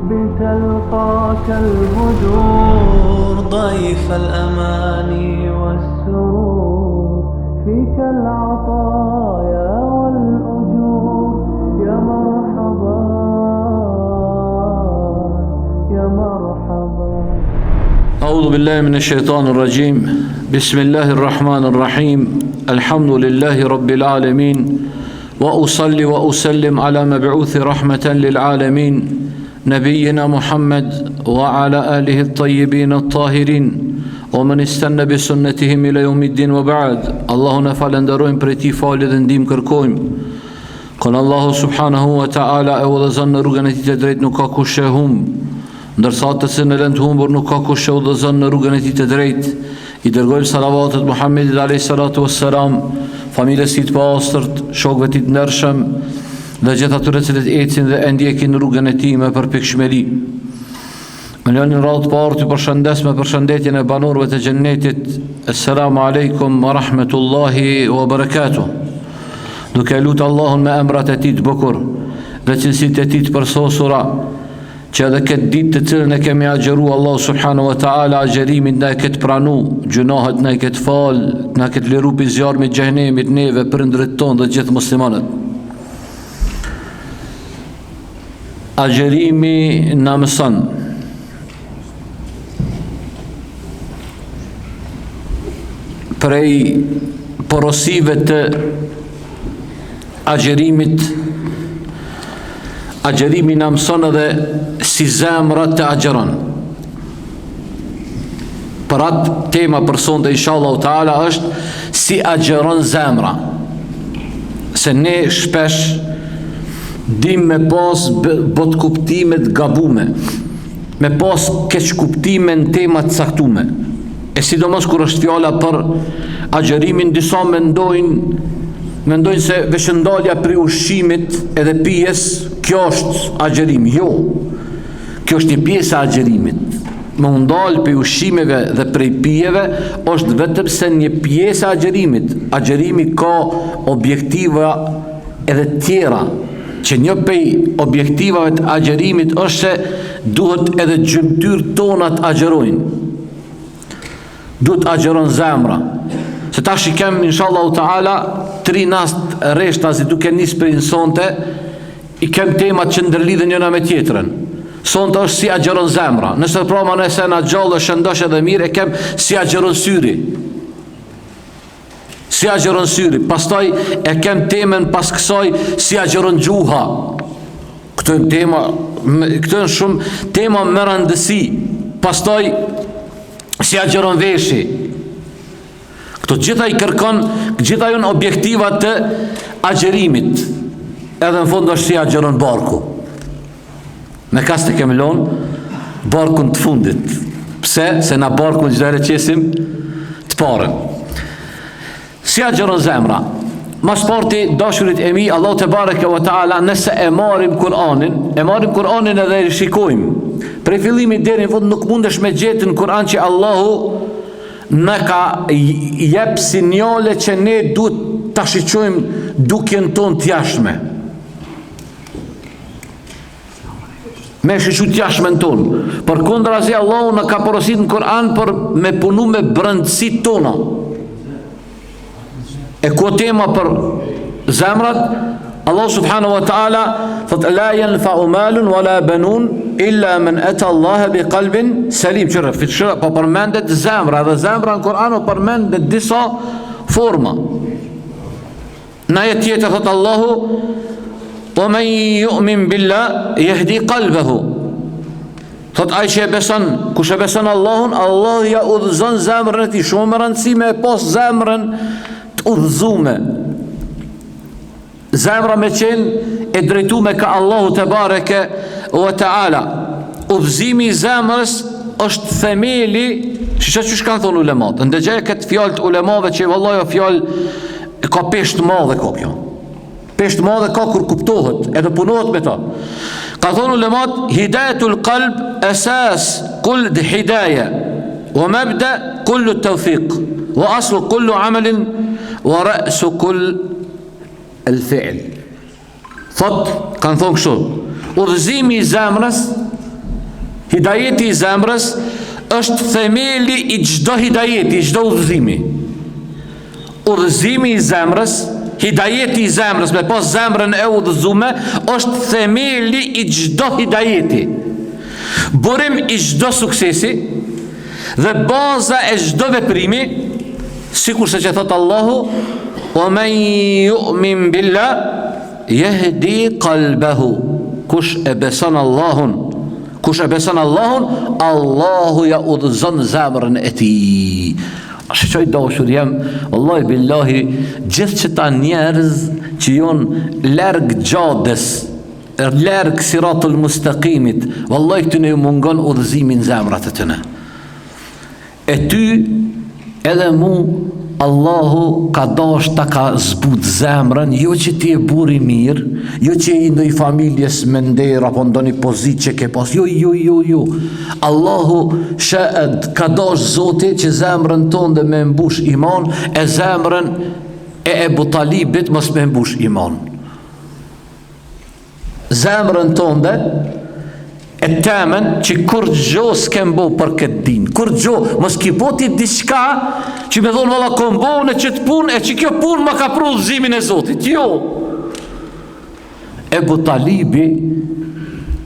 بتلقاك البدور ضيف الأماني والسرور فيك العطايا والأجور يا مرحبا يا مرحبا. أعوذ بالله من الشيطان الرجيم. بسم الله الرحمن الرحيم. الحمد لله رب العالمين، وأصلي وأسلم على مبعوث رحمة للعالمين نبينا محمد وعلى آله الطيبين الطاهرين ومن استنى بسنتهم إلى يوم الدين وبعد. اللهم فالندروين بريتي فالد ndihmë kërkojmë. Kon Allahu subhanahu wa ta'ala e udhëzon në rrugën e tij të drejtë, nuk ka kush e humb, ndërsa të cilën e lën të humbur nuk ka kush e udhëzon në rrugën e tij të drejtë. I dërgojmë salavatet Muhammedit alayhi salatu wassalam, familjes së tij të pastërt, shokëve të tij të ndershëm dhe gjithë atyre që ecin dhe e ndjekin rrugën e tij me përpikshmëri. Në një radhë të parë të përshëndes me përshëndetjen e banorëve të xhennetit. Assalamu alaikum wa rahmatullahi wa barakatuh. Duke lutur Allahun me emrat e tij të bukur dhe cilësitë e tij të përsosura, që edhe këtë ditë të cilën e kemi agjeru Allah subhanahu wa ta'ala, agjerimin na e këtë pranu, gjunahet na e këtë fal, na këtë liru pi zjarmit xhehenemit neve, prindrit tonë dhe gjithë muslimanët. Agjerimi na mëson prej porosive të agjerimit. Agjerimi na mëson edhe si zemra të agjeron. Për atë tema për sonte inshallah taala është si agjeron zemra. Se ne shpesh dim me pas bot kuptime të gabume, me pas keq kuptime në tema të caktume. E sidomos kur është fjala për agjerimin, disa mendojnë se veshëndalja për ushqimit edhe pijes, kjo është agjerimi. Jo, kjo është një pjesë e agjerimit. Më ndalë për ushqimeve dhe prej pijeve është vetëm se një pjesë e agjerimit. Agjerimi ka objektiva edhe tjera, që një prej objektivave të agjerimit është se duhet edhe gjymtyr tonat agjerojnë. Duhet agjeron zemra. Se tash i kem inshallah taala 3 nast rreshta si duke nis për insonte, i kem temat që ndërlidhen njëra me tjetrën. Sonte është si agjeron zemra. Nëse proma nëse na gjallë shëndosh edhe mirë, e kem si agjeron syri. Si agjeron syri. Pastaj e kem temën pas kësaj si agjeron gjuha. Këto janë shumë tema me rëndësi. Pastaj si agjeron veshi. Këto gjitha i kërkon, gjitha janë objektiva të agjerimit. Edhe në fund është si agjeron barku. Me kas të kemi lonë barkun të fundit. Pse? Se na barkun gjithare qesim të parën. Si agjeron zemra. Mas parti dashurit e mi, Allah te bareke wa ta'ala, nëse e marim Kur'anin edhe e rishikojmë. Prej fillimit deri në fund nuk mundesh me gjetë në Kur'an që Allahu në ka jep sinjale që ne duhet ta shiqojmë dukjen ton të jashtme. Me shiqu të jashtmen ton. Për kundrazi Allahu në ka porosit në Kur'an për me punu me brëndësit tona. E ku tema për zemrat, Allah subhanahu wa ta'ala thot la yanfa'u malun wala banun illa man ata Allah bi qalbin salim. Qërë, po përmendet zemra, dhe zemra në Kur'an o përmendet disa forma. Në ajet tjetër thot Allahu wa man yu'min billah yahdi qalbahu. Thot ai që e beson, kush e beson Allahun, Allah ja udhëzon zemrën e tij. Shumë më rëndësi me pas zemrën të udhëzume. Zemra me qenë e drejtume ka Allahu te bareke wa ta'ala. Udhëzimi i zemrës është themeli, që kanë thonë ulemat. Ndëgjaj këtë fjalë të ulemave që vallahi fjalë ka peshë të madhe ka kjo. Peshë të madhe ka kur kuptohet, edhe punohet me ta. Ka thonë ulemat, hidayatul qalb asas kull hidaya wa mabda kullu tawfiq wa aslu kullu amalin wa ra'su kull al-fi'l. Thot, kanë thonë kështu, udhëzimi i zemrës Hidajeti i zemrës është themeli i çdo hidajeti, i çdo udhëzimi. Udhëzimi i zemrës, hidajeti i zemrës, me pas zemrën e udhëzume, është themeli i çdo hidajeti, burim i çdo suksesi dhe baza e çdo veprimi, sikur se që thot Allahu: "Wa man yu'min billah yahdi qalbahu." Kush e beson Allahun, Allahu ja udhëzon zemrën e tij. Shqoj dashur jam, wallahi billahi, gjithë qëta njerëz që jonë larg gjades, larg siratul mustaqimit, wallahi këty ne mungon udhëzimin zemrat e tyne. E ty edhe mu Allahu ka dash ta ka zbut zemrën, jo që ti e buri mirë, jo që i ndoj familjes me nder apo ndoni pozit që ke pas, jo. Allahu ka dash Zoti që zemrën tonë dhe me mbush iman, e zemrën e Ebu Talibit mos me mbush iman. Zemrën tonë dhe e temen që kur gjo s'kem bo për këtë din, kur gjo mos ki boti diçka që me thonë valla kom bo në qëtë pun, e që kjo pun ma ka pru udhëzimin e Zotit, jo. Ebu Talibi,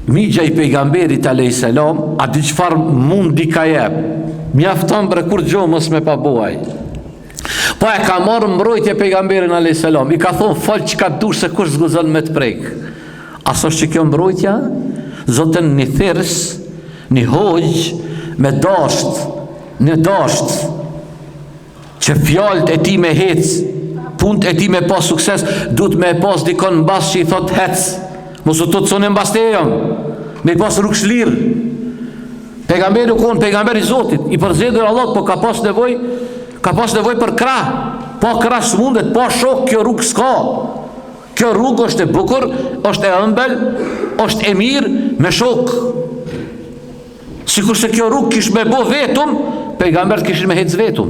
migja i pejgamberit a.s. a di qëfar mundi ka jep, mjafton bre kur gjo mos me pa boaj. Po e ka marrë mbrojtje pejgamberin a.s. i ka thonë falë që ka dush se kush zguzon me të prejk. Aso që kjo mbrojtja? Zotën një thyrës, një hojgjë me dasht, që fjallët e ti me hec, punët e ti me pas sukses, duhet me pas dikon në bas që i thot hec, mos u të sonë në bas të ejëm, me pas rrugë shlirë. Pejgamberi u konë, pejgamberi Zotit, i përzedur Allah, po ka pas nevoj për krah, po krah së mundet, po shok, kjo rrugë s'ka. Kjo rrugë është e bukur, është e ëmbël, është e mirë me shok. Sikur se kjo rrugë kish me bo vetum, pejgambert kishin me hec vetum.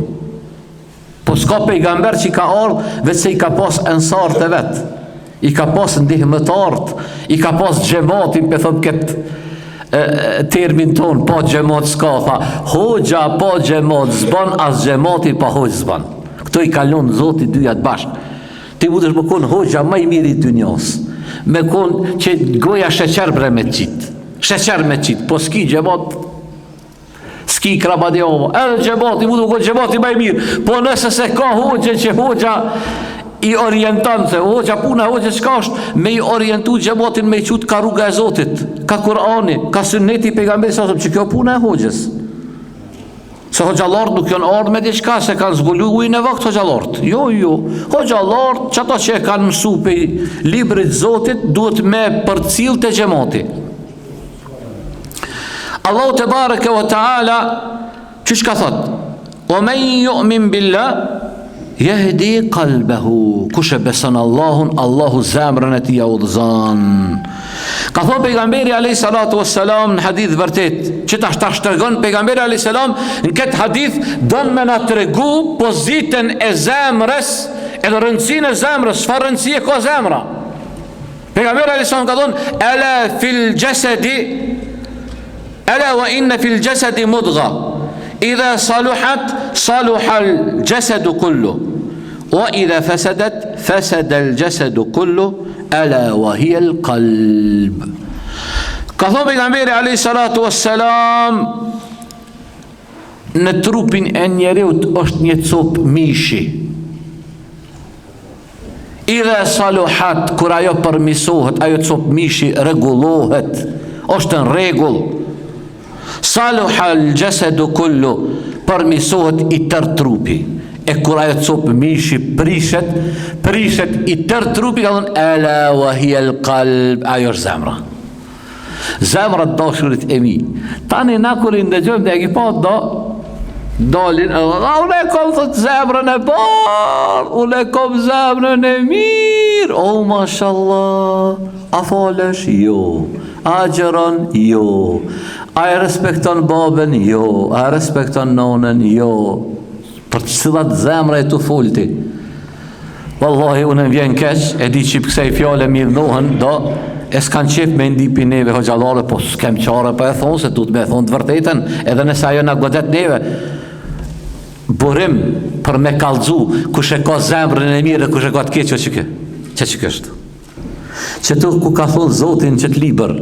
Po s'ka pejgamber që i ka ardhë vetë se i ka pas ensar të vetë, i ka pas ndihmëtarët, i ka pas gjematin, pe thëmë këtë termin tonë, pa gjemat s'ka, tha, hoxha pa gjemat zban, as gjemati pa hoxh zban. Këto i kalon Zoti dyjat bashkë. Ti mu dësh më konë hoxha ma i miri të njës, me konë që goja sheqer bre me qitë, po s'ki gjemat, s'ki krabadjova, edhe gjemat, i mu dësh gjemat i ma i mirë, po nëse se ka hoxha që hoxha i orientan, se hoxha puna hoxha qka është, me i orientu gjematin me i qutë ka rruga e Zotit, ka Kurani, ka sunneti pejgamberi sasëm, që kjo puna e hoxhës. Se hoxhallartë nuk janë ardhë me diçka se kanë zbulu ujnë e vakt hoxhallartë. Jo. Hoxhallartë, që ato që e kanë mësu pe librit Zotit, duhet me përcil të gjemati. Allahu te bareke wa taala, që shka thot? O men yu'min billah, yahdi qalbahu. Kush e beson Allahun, Allahu zemrën e tij ja udhëzon. Ka thonë pejgamberi a.s. në hadith vërtet, që ta shtërgon pejgamberi a.s. në këtë hadith don me na tregu pozitën e zemrës, edhe rëndësinë e zemrës, çfarë rëndësie ka zemra. Pejgamberi a.s. ka thonë ala wa inna fil jasadi mudgha idha saluhat saluha al jasadu kullu wa idha fasadat fasada al jasadu kullu ala wa hiya al qalb. Ka thonë pejgamberi alayhi salatu wassalam, në trupin e njeriut është një cop mishi. Idha saluhat, kur ajo përmisohet, ajo cop mishi rregullohet, është në rregull. Saluha al jasadu kullu, përmisohet i tërë trupi. E kur ajo cop mishi prishet i tërë trupi, ka thonë ala wa hiya al qalb, ajo është zemra. Zemra të dashurit e mi. Tani na kur i ndëgjojmë dhe e ki pa dalin, unë e kom thot zemrën e parë, unë e kom zemrën e mirë, o mashallah, a falesh? Jo. A gjëron? Jo. A e respekton babën? Jo. A e respekton nonën? Jo. Për cilat zemra e të folti? Wallahi unë vjen keq, e di që kësaj fjale mirënohen, do e s'kan qef me ndipi neve hoxhallare, po s'kem qare pa e thonë, se du të me thonë të vërtetën, edhe nëse ajo na godet neve. Burim për me kallxu, kush e ka zemrën e mirë, kush e ka të keq, që kështë. Që tu ku ka thonë Zotin që të libër,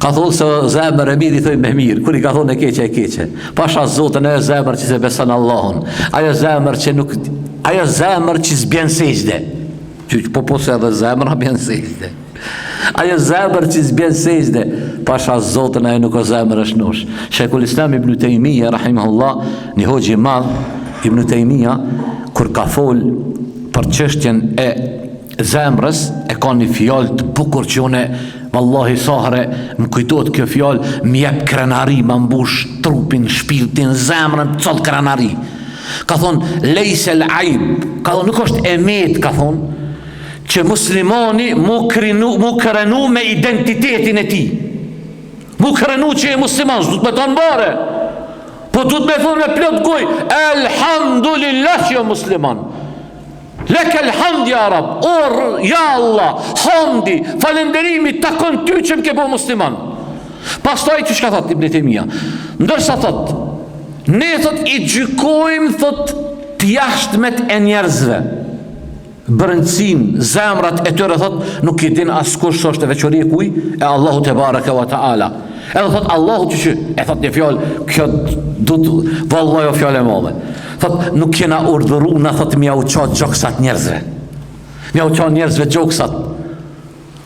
ka thonë se zemër e mirë i thoi me mirë, kur i ka thonë e keqe. Pasha Zotin e zemër që se beson Allahun, ajo zemër që s'bjen sejde, po se edhe zemër a bjen sejde. Ajo zemër që s'bjen sejde, pasha Zotin ajo nuk o zemër është nosh. Shekull Islam Ibn Taymija, rahimahullah, një hoxhi i madh, Ibn Taymija, kur ka fol për çështjen e zemrës, e ka një fjalë të bukur që une, vallahi sahre, më kujtohet kjo fjalë, më jep krenari, më mbush trupin, shpirtin, zemrën, çol krenari. Ka thonë, lejse l'ajb, ka thonë, nuk është emet, ka thonë, që muslimani mu krenu me identitetin e ti. Mu krenu që e musliman, s'du të me të nëbare, po du të me thonë me plot goj, elhamdulillah që e musliman. Lek elhamd ja Rab, ja Allah, hamdi, falenderimi, takon ty që më ke bo musliman. Pastaj që shka thot Ibn Taymija, ndërsa thot, ne thot i gjykojmë thot të jashtmet e njerëzve, bërëndësin, zemrat e tëre thot, nuk i din askush së është e veçori e kuj, e Allahu te baraka wa ta'ala. Edhe thot Allahu që e thot një fjallë, kjo du të, vallahi o fjallë e madhe. Thot, nuk kena urdhëru, na thot mja u qa gjoksat njerëzve. Mja u qa njerëzve gjoksat.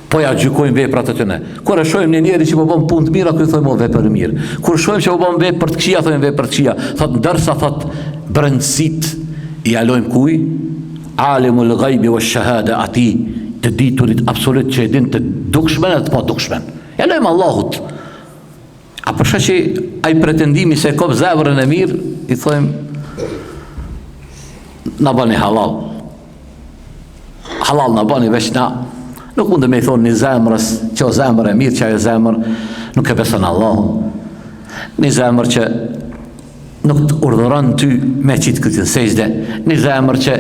Po ja gjykojmë veprat e tëne. Kur e shojmë një njeri që po bëm punë të mira, ku i thojmë o vepër mirë. Kur shojmë që po bëm vepër të këqija, thojmë vepër të këqija. Thot, ndërsa thot, bërëndësit i alojmë kuj, alimul ghaibi wa shahada, ati të diturit absolut që e din të dukshmen e të pa dukshmen. Ja lojmë Allahut. A përshka që ai pretendimi se kop zemrën e mirë, i thojmë na bani halal. Halal na bani, veç na nuk mundë me i thonë një zemrës që o zemrë e mirë, që ajo zemrë nuk e beson Allahun. Një zemrë që nuk të urdhëron ty me qitë këtë sejde, një zemër që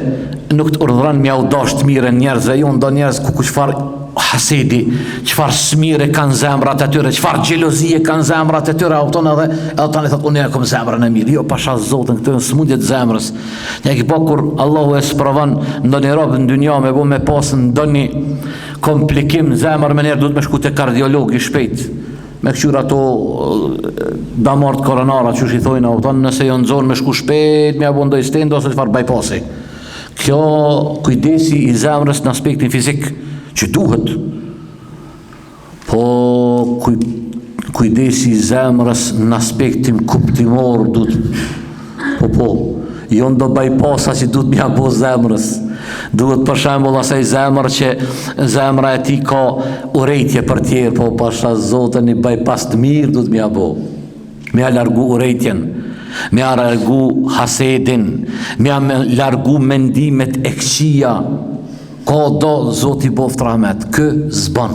nuk të urdhëron me audasht mire njerëzve, ju ndo njerëz ku qëfar hasedi, qëfar smire kanë zemrat e tyre, qëfar gjelozije kanë zemrat e tyre, auton edhe tani thot, unë e kom zemrën e mirë, jo pasha Zotën, këtë në smundjet zemrës. Një ki po kur Allahu e spravan ndo një robë në dynja me bu me pasën ndo një komplikim zemrë me njerë, du të me shku të kardiolog i shpejt, me këqyra ato damart koronara që shi thojnë, nëse jo në zonë me shku shpejt, me abu ndoj stendo, ose të farë bypassi. Kjo kujdesi i zemrës në aspektin fizik, që duhet, po kujdesi i zemrës në aspektin kuptimor, po, jo ndo bypassa që duhet mja bo zemrës. Duhet për shembull asaj zemrë që zemra e ti ka urejtje për tjerë, po pasha Zotën i bypass të mirë duhet mja bo. Mja largu urejtjen, mja largu hasedin, mja largu mendimet e këqija. Ka do Zoti boft rahmet, kë zban,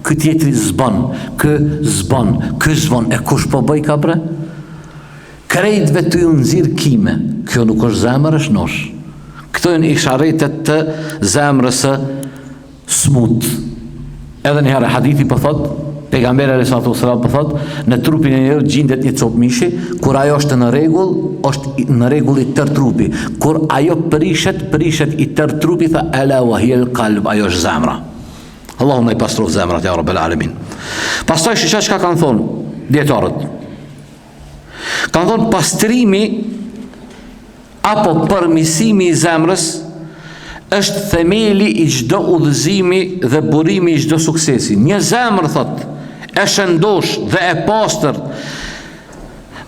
kë tjetri zban, kë zban, e kush po bëj ka bre? Krejtve të ju nëzirë kime, kjo nuk është zemrë, është nosh. Këto janë isharetet të zemrës së smut. Edhe një herë hadithi po thot, pejgamberi alayhi salatu po thot, në trupin e njeriut gjendet një copë mishi, kur ajo është në rregull i tërë trupi. Kur ajo prishet i tërë trupi, tha ala wa hiya al-qalb, ajo është zemra. Allahu na i pastrof zemrat ya rabbel alamin. Pastaj çka kanë thonë dietarët? Kanë thonë pastrimi apo përmisimi i zemrës është themeli i çdo udhëzimi dhe burimi i çdo suksesi. Një zemrë thot e shëndosh dhe e pastër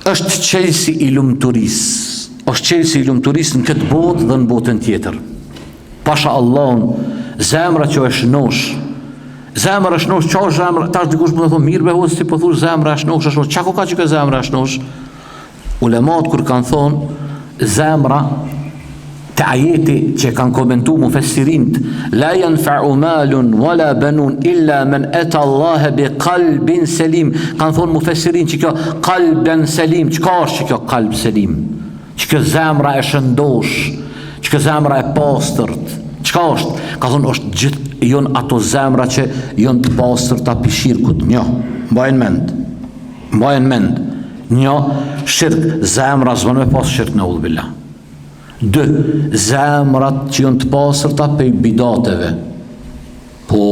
është qelsi i lumturisë. Është qelsi i lumturisë në këtë botë dhe në botën tjetër. Pasha Allahun, zemra që e shënosh. Zemra e shënosh, qa është zemra? Tash dikush më të thonë mirë behoz si po thush zemra e shënosh, qa ko ka që ka zemra e shënosh? Ulemat kur kanë thonë zemra të ajeti që kanë komentu mufessirint, la yanfa'u malun wala banun illa man ata Allah bi qalbin salim. Kanë thonë mufessirin që kjo qalben salim, çka është që kjo qalb salim? Që kjo zemra e shëndosh, që kjo zemra e pastërt, çka Çka është? Ka thonë është gjithë jon ato zemra që jon të pastërta pi shirkut. Një, mbajnë mend. Një, shirk, zemra zvan me pas shirk në udhë billah. 2, zemrat që jon të pastërta pe bidateve. Po,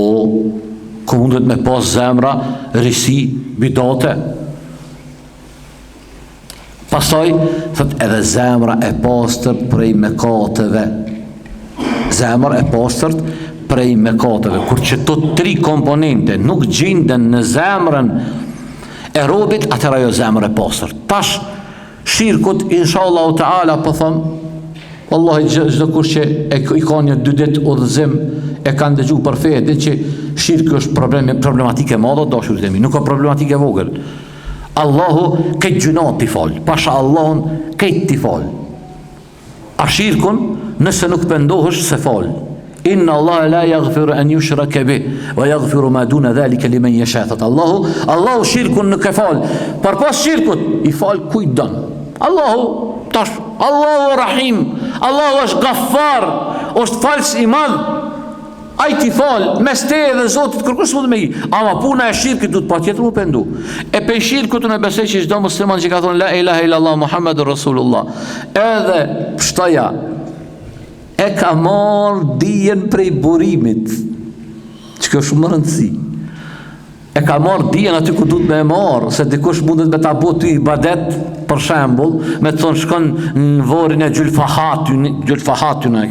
ku mundet me pas zemra risi bidate? Pastaj, thot edhe zemra e pastërt prej mëkateve. Zemra e pastërt prej mëkateve. Kur që to 3 komponente nuk gjenden në zemrën e robit, atëra jo zemrë e pastërt. Tash, shirkut, inshallah ta'ala, po thëm, wallahi çdo kush që i ka një 2 ditë udhëzim e kanë dëgju për fetin që shirku është problematike madhe, dashurit e mi, nuk ka problematike vogël. Allahu këtë gjunat t'i fal, pasha Allahun këtë t'i fal. A shirkun, nëse nuk pendohësh se fal. Inna Allah la yaghfiru an yushraka bih wa yaghfiru ma duna dhalika liman yasha. Allahu shirkun nuk e fal. Por pas shirkut i fal kujt don. Allahu tash, Allahu Rahim, Allahu është Gaffar, është falës i madh. Ai ti fal, mes te dhe Zotit kërkush mund me i. Ama puna e shirkit duhet patjetër mu pendu. E pe shirkut unë besoj që çdo musliman që ka thonë la ilaha illallah Muhammadur Rasulullah, edhe pshtoja e ka marrë dijen prej burimit, që kjo shumë më rëndësi. E ka marrë dijen aty ku duhet me e marrë, se dikush mundet me ta bo ty ibadet, për shembull, me të thonë shkon në vorin e gjulfahatyn,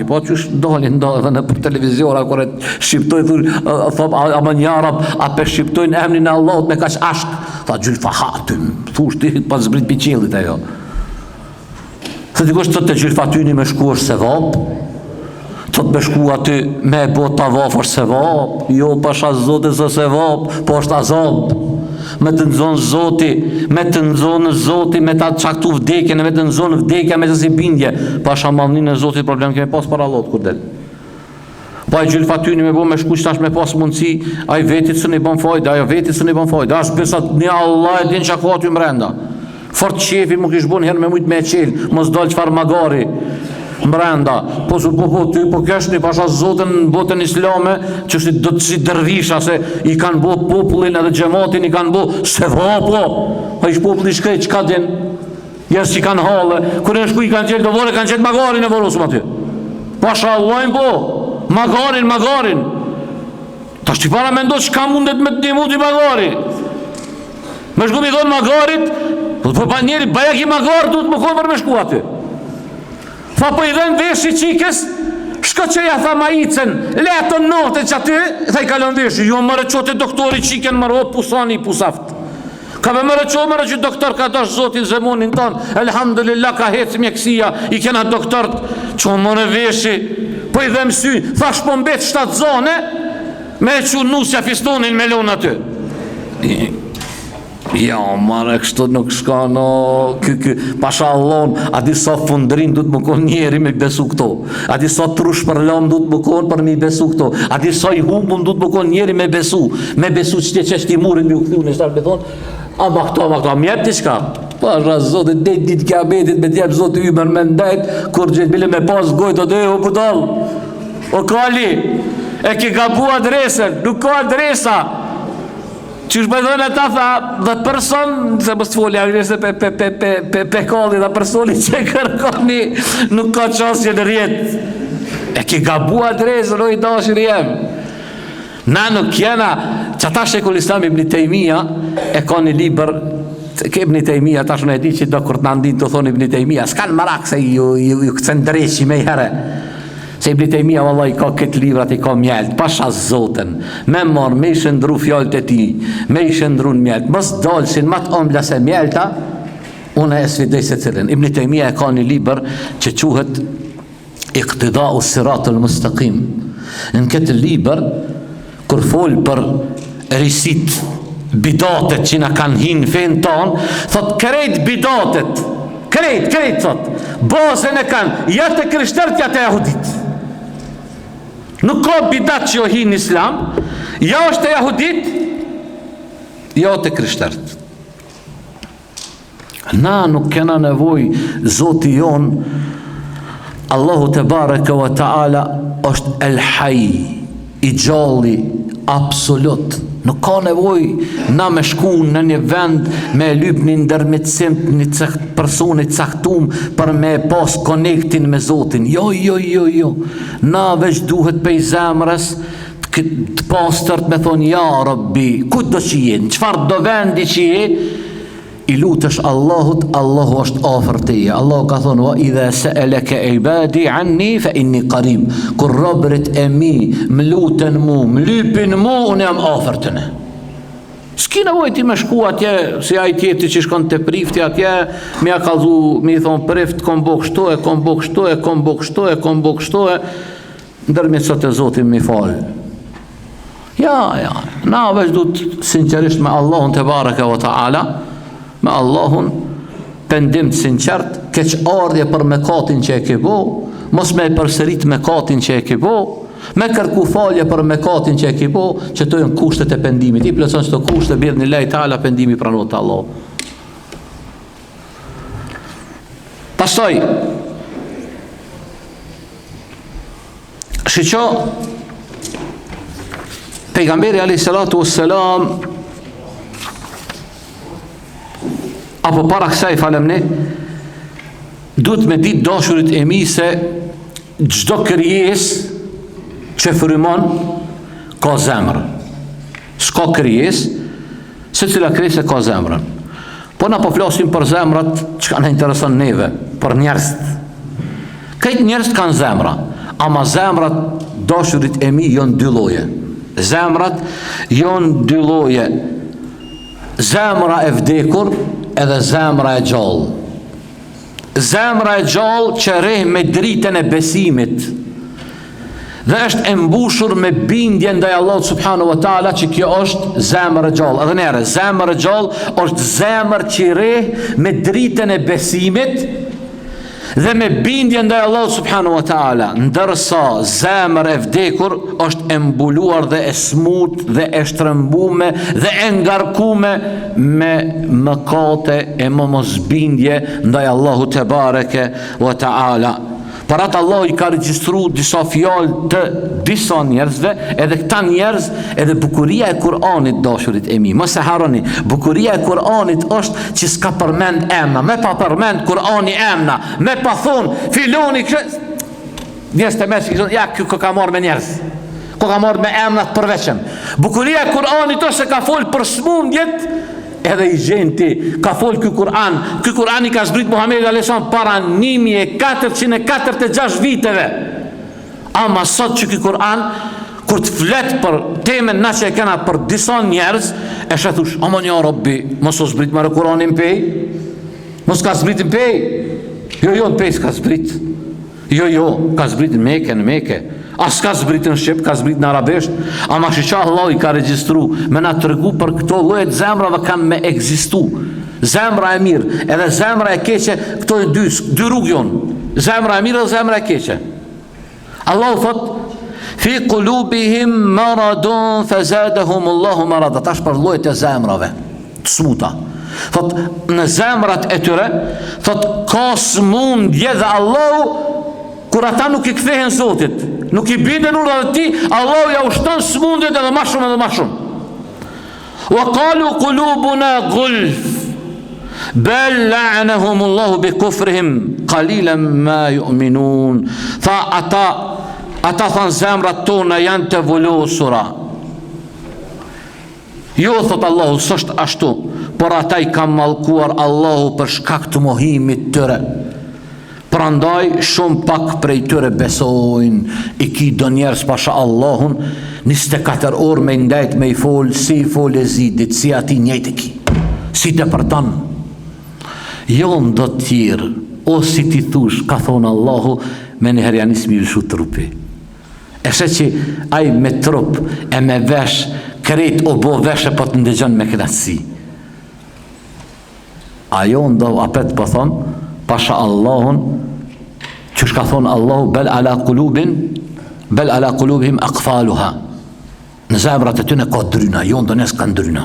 po që është dalin në për televiziora, kur e shqiptojnë, thot, ama një arab, a pe shqiptojnë emnin e Allahut me kaq ashk, tha gjulfahatyn, thush ti pa zbrit pi qiellit ajo. Se dikush thot te gjulfatyni me shku është sevap, thot me shku aty me e bot tavaf është sevap, jo pasha Zotit së sevap, po është azab. Me të nëzonë Zoti, me të nëzonë Zoti, me ta qaktu vdekje, me të nëzonë vdekja, me të si bindje, pasha madhnin e Zotit problem kemi pas para Allahut kur del. Pa e gjylfatyni me bo me shku qëtash me pas mundësi, a i vetit së një bon fajda, ajo vetit së një bon fajda, as besat një Allah e din që ka aty mrenda. Fort qefi mu kish bon herë me mujt me e qelë, mos dal qfar magari mrenda, po kesh një pasha Zotën në botën islame, që është do të si dërvisha, se i kanë bo popullin edhe gjematin, i kanë bo se vapo, a ish populli shkrej që ka din, jes që i kanë halë, kërë në shku i kanë qelë do vore, kanë qelë magarin e vorosëm aty. Pasha Allah po, magarin. Ta shti para me ndo që ka mundet me të një muti magari. Me shku mi thonë magarit, po pa njeri, baja ki magar, du të më konë për me shku aty. Fa po i dhenë veshi qikës, shko që ja tha ma icen, letën note që aty, tha i kalon veshi, jo mërë qote doktori qiken mërë, o pusani i pusaft. Ka me mërë që doktor ka dash Zotin zemonin tonë, elhamdulillah ka hecë mjekësia, i kena doktort, që mërë veshi, po i dhemë sy, tha shpo mbet 7 zone, me e që nusja fistonin me lonë aty. Ja, mare, kështu nuk shka no, pasha Allahun, a di sa fundrin du të më konë njeri me besu këto, a di sa trush për lam du të më konë për me besu këto, a di sa i humbun du të më konë njeri me besu që të qeshti murin me u këthu në shtarë me thonë, ama këto, mjep t'i shka, pasha Zotit, ditë kja betit, me t'jep Zotit ymer me ndajt, kur gjithë bile me pas gojt, o dhe, o budal, o kali, e ki gabu adresën, nuk ka adresa, që është bëjdojnë e ta tha, dhe person, se më s'foli, se pe kalli, dhe personi që kërkoni, nuk ka qasje në rjetë. E ki gabu adresën, o i dashër jem. Na nuk jena, që ta Shekull Islam Ibn Tejmija, e ka një liber, ke Ibn Tejmija, ta shumë e di që do kur të nandin të thonë Ibn Tejmija, s'kan marak se ju këcen dreqi me jere. Se Ibn Tejmija valla i ka këtë livrat, i ka mjelt, pasha Zotën, me marë, me i shëndru fjallët e ti, me i shëndru në mjelt, mës dalësin matë ombla se mjelta, unë e svidej se cilin. Ibn Tejmija e ka një liber që quhet Iqtidau Siratul Mustaqim. Në këtë liber, kur fol për risit, bidatet që na kanë hinë fejnë tonë, thot krejt bidatet, krejt thot, bazën e kanë, ja të krishterët, ja të jahudit. Nuk ka bidat që jo hi në islam, ja është e jahudit, ja të krishterët. Na nuk kena nevoj, Zoti jon, Allahu te bareke wa taala, është El Haj, i gjalli absolut. Nuk ka nevoj na me shku në një vend me lyp një ndërmjetësim një personit caktum për me pas konektin me Zotin. Jo. Na veç duhet pej zemrës të pastërt me thonë, ja Rabbi, ku do që je, në qëfar do vendi që je, i lutesh Allahut, Allahu është afër teje. Allahu ka thonë, wa idha sa'alaka ibadi anni fa inni qarib. Kur robërit e mi më luten mu, më lypin mu, unë jam afër tyne. S'ki nevojë ti me shku atje, si ai tjetri që shkon te prifti atje, më ja kallzu, më i thon prift, kom bo kështu e, ndërmjet sot e Zotin më fal. Ja, na veç du të sinqerisht me Allahun te baraka wa taala, me Allahun pendim të sinqert, keq ardhje për mëkatin që e ke bo, mos me përsërit mëkatin që e ke bo, me kërku falje për mëkatin që e ke bo, që to janë kushtet e pendimit. I plotson çdo kushte bi'idhnillahi taala pendimi pranohet te Allah. Pastaj shiqo pejgamberi alayhi salatu wassalam, apo para kësaj falemni, duhet me ditë dashurit e mi se çdo krijes që frymon ka zemrë. S'ka krijes, se cila krijes ka zemrën. Po na po flasim për zemrat që na intereson neve, për njerëzit. Këtë njerëzit kanë zemra, ama zemrat dashurit e mi janë dy lloje. Zemrat janë dy lloje. Zemra e vdekur edhe zemra e gjallë. Zemra e gjallë që rreh me dritën e besimit dhe është e mbushur me bindje ndaj Allahut subhanahu wa taala, që kjo është zemër e gjallë. Edhe njerë, zemër e gjallë është zemër që rreh me dritën e besimit dhe me bindje ndaj Allahut subhanahu wa taala, ndërsa zemër e vdekur është e mbuluar dhe e smut dhe e shtrëmbume dhe e ngarkume me mëkate e mosbindje ndaj Allahut te bareke wa taala. Për atë Allah i ka regjistru disa fjalë të disa njerëzve, edhe këta njerëz, edhe bukuria e Kur'anit, dashurit e mi, mos e harroni, bukuria e Kur'anit është që s'ka përmend emna, me pa përmend Kur'ani emna, me pa thonë filoni njerëz të mes që ja kjo ka marrë me njerëz, ko ka marrë me emna të përveçëm. Bukuria e Kur'anit është se ka folë për smundjet, edhe i gjenti, ka folë ky Kur'an. Ky Kur'an i ka zbrit Muhamedi alayhis salam para 1446 viteve. Ama sot që ky Kur'an, kur të flet për temën na që e kena për disa njerëz, e shethush, aman ja Rabbi, mos o zbrit marë Kur'anin pej, mos ka zbritin pej, jo, në pej s'ka zbrit, jo, ka zbrit në Mekë, as ka zbrit në Shqip, ka zbrit në arabesht, ama shiqa Allah i ka regjistru, me na të regu për këto llojet zemrave kanë me egzistu. Zemra e mirë, edhe zemra e keqe, këto e dy rrugë jonë, zemra e mirë dhe zemra e keqe. Allah thot, fi qulubihim maradun fazadahum Allahu marada. Tash për llojet e zemrave të smuta. Thot, në zemrat e tyre, thot, ka smundje dhe Allahu, kur ata nuk i kthehen Zotit, nuk i bindën urdhave të tij, Allahu ja ushton smundjet edhe më shumë. Wa qalu qulubuna ghulf bal la'anahum Allahu bi kufrihim qalilan ma yu'minun. Tha ata than zemrat tona janë të vulosura. Jo, thot Allahu, s'është ashtu, por ata i kanë mallkuar Allahu për shkak të mohimit tyre. Prandaj shumë pak prej tyre besojnë. I ki do njerëz pasha Allahun 24 orë me ndajt me i fol, si i fol e zidit, si ati njejt e ki, si të përtan. Jo ndo tjirë, o si ti thush, ka thonë Allahu, me një herjanis mi lëshu trupi. E se që aj me trup e me vesh, kret o bo veshe po të ndëgjon me knatësi. Ajo ndo apet po thonë, pasha Allahun, që shka thonë Allahu, bel ala kulubihim aqfaluha. Në zemrat e tyne ka dryna, jo ndo nes kanë dryna.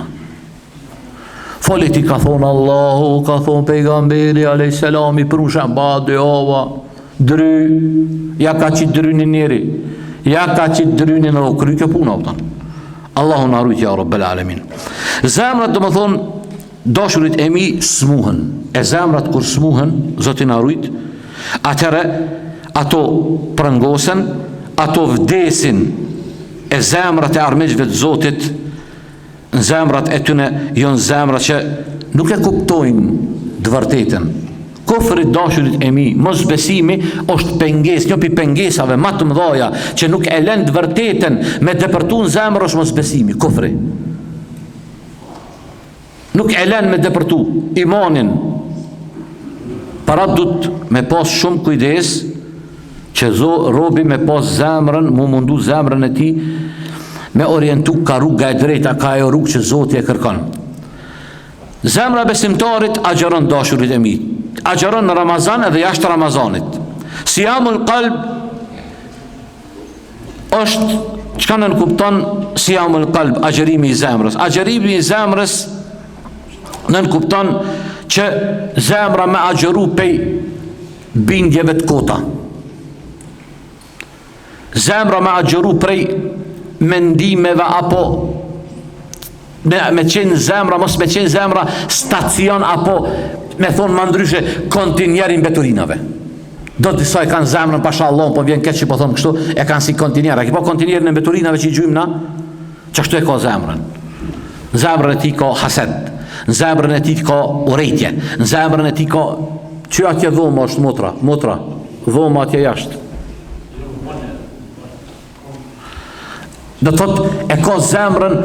Folit i ka thonë Allahu, ka thonë pejgamberi alayhis salam, i prushan ba dhe ova, dry, ja ka qitë dryni njeri, ja ka qitë drynin dhe u kry kjo puna, Allahu na rujt ja Rabbel Alamin. Zemrat do më thonë, dashurit e mi smuhen, e zemrat kur smuhen, Zoti na rujt, atëre ato prëngosen, ato vdesin, e zemrat e armiqve të Zotit, në zemrat e tyne jonë zemrat që nuk e kuptojnë të vërtetën. Kufri, dashurit e mi, mos besimi është penges, një pi pengesave më të mëdhaja që nuk e lën të vërtetën me depërtu në zemër është mos besimi, kufri. Nuk e lën me depërtu imanin. Para dut me pas shumë kujdes që robi me pas zemrën, mu mundu zemrën e ti me orientu ka rruga e drejta, ka e rrugë që Zoti e kërkon. Zemra besimtarit agjeron, dashurit e mi, agjeron në Ramazan edhe jashtë Ramazanit. Siyamul qalb është çka nënkupton siyamul qalb, agjerimi i zemrës. Agjerimi i zemrës nënkupton që zemra me agjeru pej bindjeve të kota. Zemra me agjeru prej mendimeve apo me qenë zemra, mos me qenë zemra stacion apo me thonë më ndryshe kontinjerin beturinave. Do të disa e kanë zemrën pasha Allah, po vjen keq që po thonë kështu, e kanë si kontinjer. A ki po kontinjerin e beturinave që i gjujmë na? Që kështu e ka zemrën. Në zemrën e ti ka hased, në zemrën e ti ka urejtje, në zemrën e ti ka që atje dhoma është motra, dhoma atje jashtë. Do thot e ka zemrën,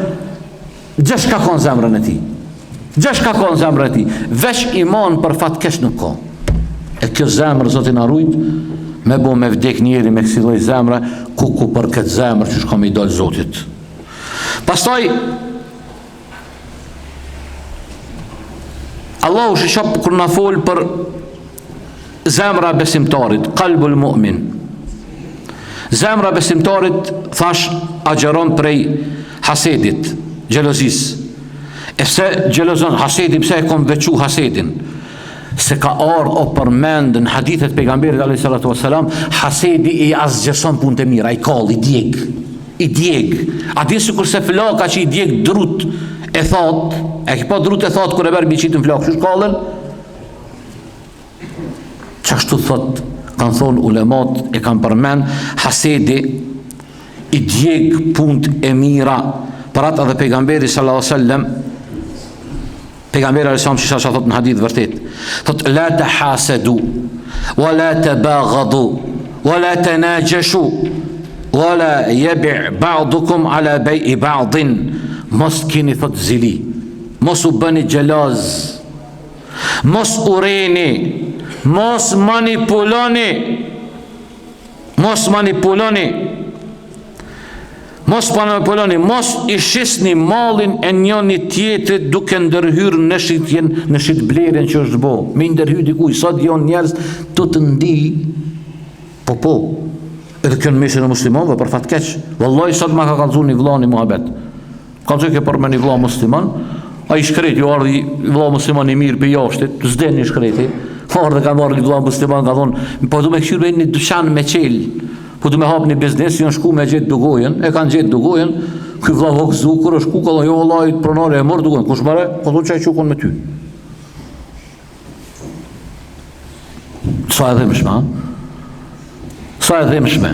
gjesh ka kon zemrën e ti. Gjesh ka kon zemrën e ti. Vesh iman për fat kesh nuk ka. E kjo zemrë, Zotin arrujt, me bo me vdek njeri me kësi lloj zemrë, ku për këtë zemrë që shka me i dalë Zotit. Pastaj, Allahu shishop kër na fol për zemra besimtarit, qalbul mu'min. Zemra besimtarit, thash, agjeron prej hasedit, gjelozis. E pse gjelozon hasedi, pse e kom vequ hasedin? Se ka ardhë o përmend në hadithet pejgamberit a.s. hasedi i azgjeson punë të mira, i kall, i djeg. A di se kurse flaka që i djeg drut e thot, e ki po drut e thot kër e verë biqit në flak, që shkallën? Qashtu thot, kanë thonë ulemat, e kanë përmend, hasedi i djeg punë e mira, për atë edhe pejgamberi s.a.s. Pejgamberi a.s. që thot në hadith vërtet, thot, la të hasedu, wa la të baghadu, wa la të najeshu, wa la jebi' ba'dukum ala bej i ba'din, mos kini thot zili, mos u bëni gjelaz, mos ureni, mos manipuloni, mos i shisni malin e njëni tjetrit duke ndërhyr në shit blerjen që është bo. Me ndërhyr dikuj, sot janë njerëz të të ndi, po, edhe kënë mesin e muslimonve, për fat keq. Wallahi sot ma ka kalzu një vlla një muhabet. Kalzu ke për me një vlla muslimon, a i shkreti, ju ardhi vlla muslimon i mirë për jashtit, zden një shkreti, ardhe ka marrë një vlla muslimon, ka thonë, po du me këshyrë një dyshan me qelë, po du me hap një biznes, janë shku me gjetë dugojen, e kanë gjetë dugojen, këj vlla vokzu, kërë shku, ka dhe jo Allah i pronare e mërë dugojen, kush mërë, ka thonë që e qukon me ty. Sa e dhimshme, sa e dhimshme.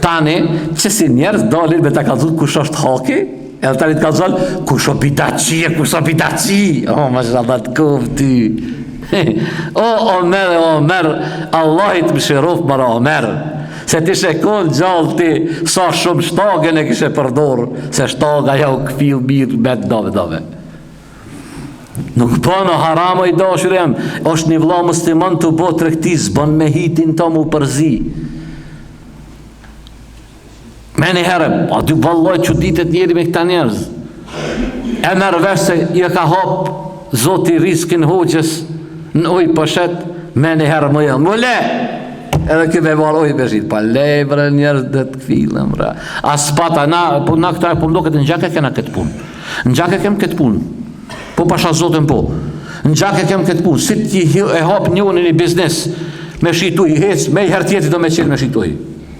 Tani, që si njerës dalin me ta kalzut kush është haki, edhe tani të kalzot, kush o bidaci, ma që da të kufti. O Omer, Allah i të mëshirof mëra Omer, se ti shekon gjallë ti sa shumë shtagen e kishe përdor, se shtaga ja u këfil mirë me të dave. Nuk bënë haramo i dashurem, është një vlla musliman të bo tregtis, bën me hitin të mu përzi. Me një herëm, a dy vallaj që ditet njeri me këta njerëz. E merë vesh se i ka hap Zoti riskin hoqës në ujë pëshet, me një herë më jelë, më le! Edhe këve varë ujë beshit, pa le, bre, njerës dhe të këfilëm, bre. As pata, na këta e pundo këtë, në gjake kena këtë punë. Në gjake kem këtë punë. Po pasha Zotën po. Në gjake kem këtë punë. Si ti e hap një një biznes, me shituj, me i herë tjeti do me qenë me shituj.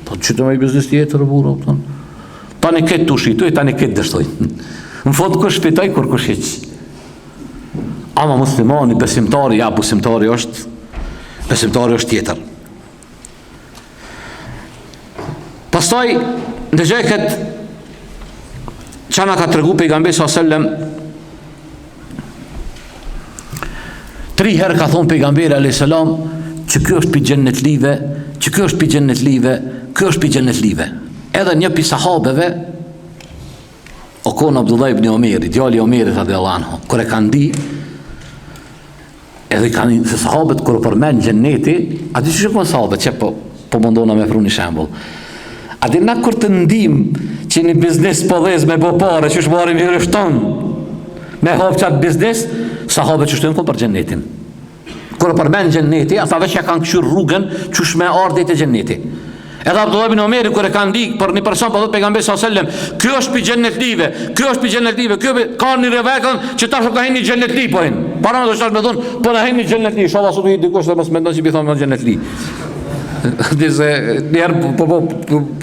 Po që të me i biznis tjetër, burë, tani këtë të shitoj, tani këtë dështoj. Në fond kush shpitoj, kur kush hiq. Ama muslimani, besimtari, ja, besimtari është tjetër. Pastaj, ndëgjoj këtë, që na ka të regu pejgamberi s.a.s. 3 herë ka thonë pejgamberi a.s. që kjo është pi gjennetlive, që kjo është pi gjennetlive, kjo është pi gjennetlive. Edhe një pi sahabeve, o konë Abdullah ibn Omeri, djali Omerit radiallahu anhu, kër e kanë di, edhe kanë se sahabet kër përmen gjenneti, a di që shikon sahabet, që po mundona me fru një shembull. A di na kur të ndim që një biznes po dhez me bo pare, që shmarim i rështon, me hop qatë biznes, sahabet që shtojnë për gjennetin. Kër përmen gjenneti, ata veç ja kanë këshur rrugën që shme ardhjet e gjenneti. Edhe Abdullah ibn Omeri kër e kanë di për një person për dhëtë pejgamberi s.a.s. Kjo është pi gjennetlive, kjo është pi gjennetlive, kjo ka një revekën që tash ka hin një gjennetli po hin. Para në dështash me thonë, po në hin një gjennetli, shala sot u hi dikush dhe mos mendon që bi thonë në gjennetli. Dise njerë po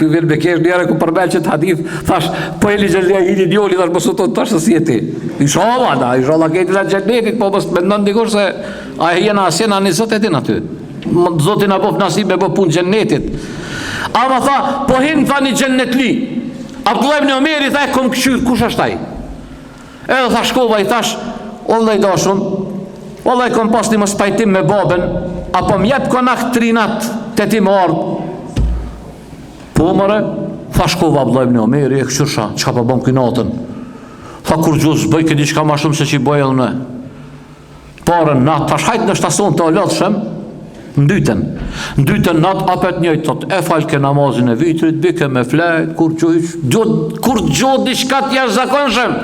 vjen me kesh, njerë e ku përbel që të hadith, thash, po e li gjennetli, i një djoli, thash, mësut të tash të sjeti. Inshallah kejti dhe gjennetit, po mos mendon dikush se a e jena asjena një zot e din aty. Zotin a bof nasib me bo pun gjennetit. Ama tha, po hin tha një gjennetli. Abdullah ibn Omeri tha e kom këshyr, kush është taj? Edhe tha shkova i thash, ollaj dashun, ollaj kom pas një mos pajtim me babën, apo mjep konak trinat të ti më ardhë. Po mëre, tha shkova Abdullah ibn Omeri, e këshyrsha, qka pa bom kinatën. Tha kur gjus, bëj këdi qka ma shumë se që i bëj edhe në. Parën nat, thash hajt në shtason të allatëshem, Ndytën nat apet njëjtë thot, e falke namazin e vitrit, bike me flejt, kur gjot diçka të jashtëzakonshëm.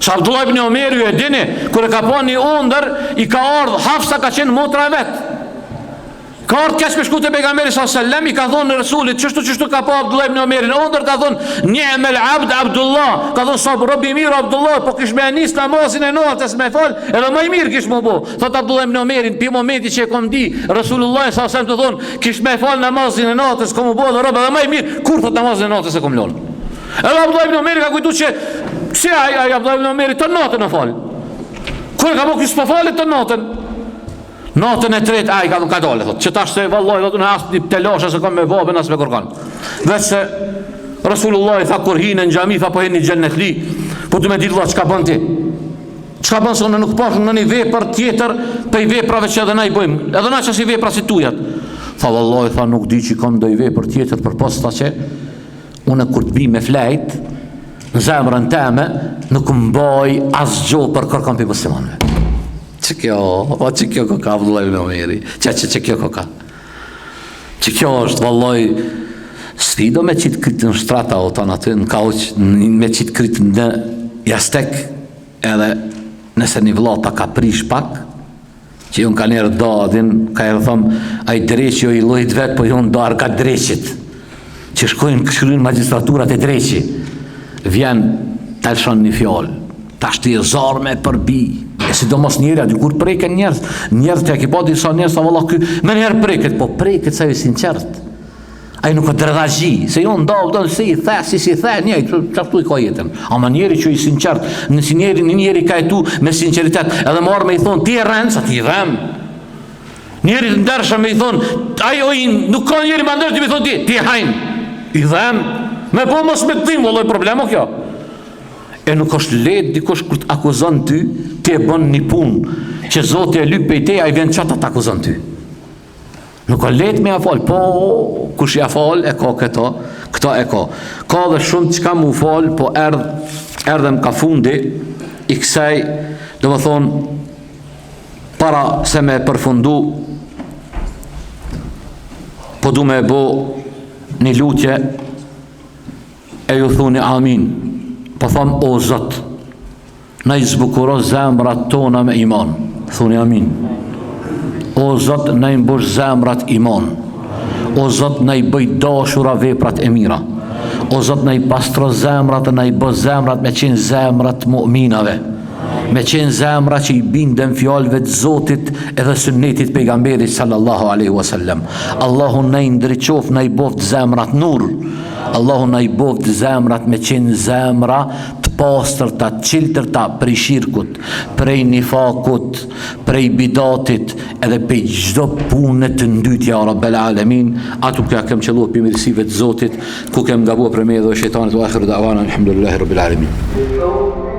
Sa Abdullah ibn Omeri e dini, kur e ka pa një undër, i ka ardhë, Hafsa ka qenë motra e vetë. Ka ardhë keq me shku te pejgamberi s.a.s. I ka thonë në Resulit, çështu ka pa Abdullah ibn Omeri në undër, ka thonë, ni'mal abd Abdullah, ka thonë, sa robi mirë Abdullah, po kish me nis namazin e natës me fal, edhe më i mirë kish më bo. Thot Abdullah ibn Omeri, në momenti që e kom di, Resulullah s.a.s. të thonë, kish me fal namazin e natës, kom u bo dhe rob, edhe më i mirë, kur thot namazin e natës e kom lon. Edhe Abdullah ibn Omeri ka kujtu që, si ai Abdullah ibn Omeri të natën e fal. Kur ka bo kish po falet të natën. Natën e tretë ai ka dalë thot, që tash se vallahi do të na as një telashe se kam me babën as me kërkan. Vetë se Resulullah tha kur hinë në xhami tha po hini xhennetli, po të më ditë valla çka bën ti. Çka bën se nuk pashun në një vepër tjetër për veprave që edhe na i bëjmë. Edhe na çasi vepra si tujat. Tha vallahi tha nuk di që kam ndonjë vepër tjetër përpas ta që unë kur të bi me flejt në zemrën teme nuk mbaj asgjë për kërkan për muslimanëve. Që kjo koka Abdullah ibn Omeri, që kjo koka. Që kjo është valloj sfido me qitë kritë në shtrata o tonë aty në kauq, me qitë kritë në jastek, edhe nëse një vllata ka prish pak, që ju në ka njerë dadin, ka e rëthëm, a i dreqi o i lojt vetë, po ju në darë ka dreqit, që shkojnë këshurin magistraturat e dreqi, vjen të elshon një fjallë, ta shti e zarë me përbi, e sidomos njerë, a dy kur preken njerë të ki pa disa njerë, sa valla ky, me njerë preket, po preket sa ju sinqert, a i nuk e dredhazhi, se jo ndalë, si i the, si the, njëjtë, qashtu i ka jetën, ama njeri që i sinqert, nësi njeri ka jetu me sinceritet, edhe marrë me i thonë, ti e rënë, sa ti i dhem, njeri të ndershëm me i thonë, ajo i, nuk ka njeri ma ndërë, ti me thonë ti e hajnë, i dhem, me po mos me të dhimë, vëlloj problemo kjo. E nuk është letë dikush kur të akuzon ty, ti e bën një punë, që Zoti e lyp pej te, a i vjen qatë të akuzon ty. Nuk ka letë me a falë, po, kush ja falë, e ka këto e ka. Ka dhe shumë që ka mu falë, po erdhem ka fundi, i kësaj, do më thonë, para se me përfundu, po du me bo një lutje, e ju thuni amin. Po thom, o Zot, na i zbukuro zemrat tona me iman. Thuni amin. O Zot, na i mbush zemrat iman. O Zot, na i bëj dashura veprat e mira. O Zot, na i pastro zemrat, na i bë zemrat me qenë zemrat mu'minave. me qenë zemra që i binden fjalëve të Zotit edhe sunnetit pejgamberit sallallahu alaihi wasallam. Allahu na i ndriçoft, na i boft zemrat nur. Allahu na i boft zemrat me qenë zemra të pastërta, të çiltërta prej shirkut, prej nifakut, prej bidatit edhe prej çdo pune të ndytë ya Rabbel Alamin. Atu ka kem qelluar për mirësive të Zotit, ku kem gabuar për me dhe shejtanit, wa akhiru da'wana alhamdulillahi rabbil alamin.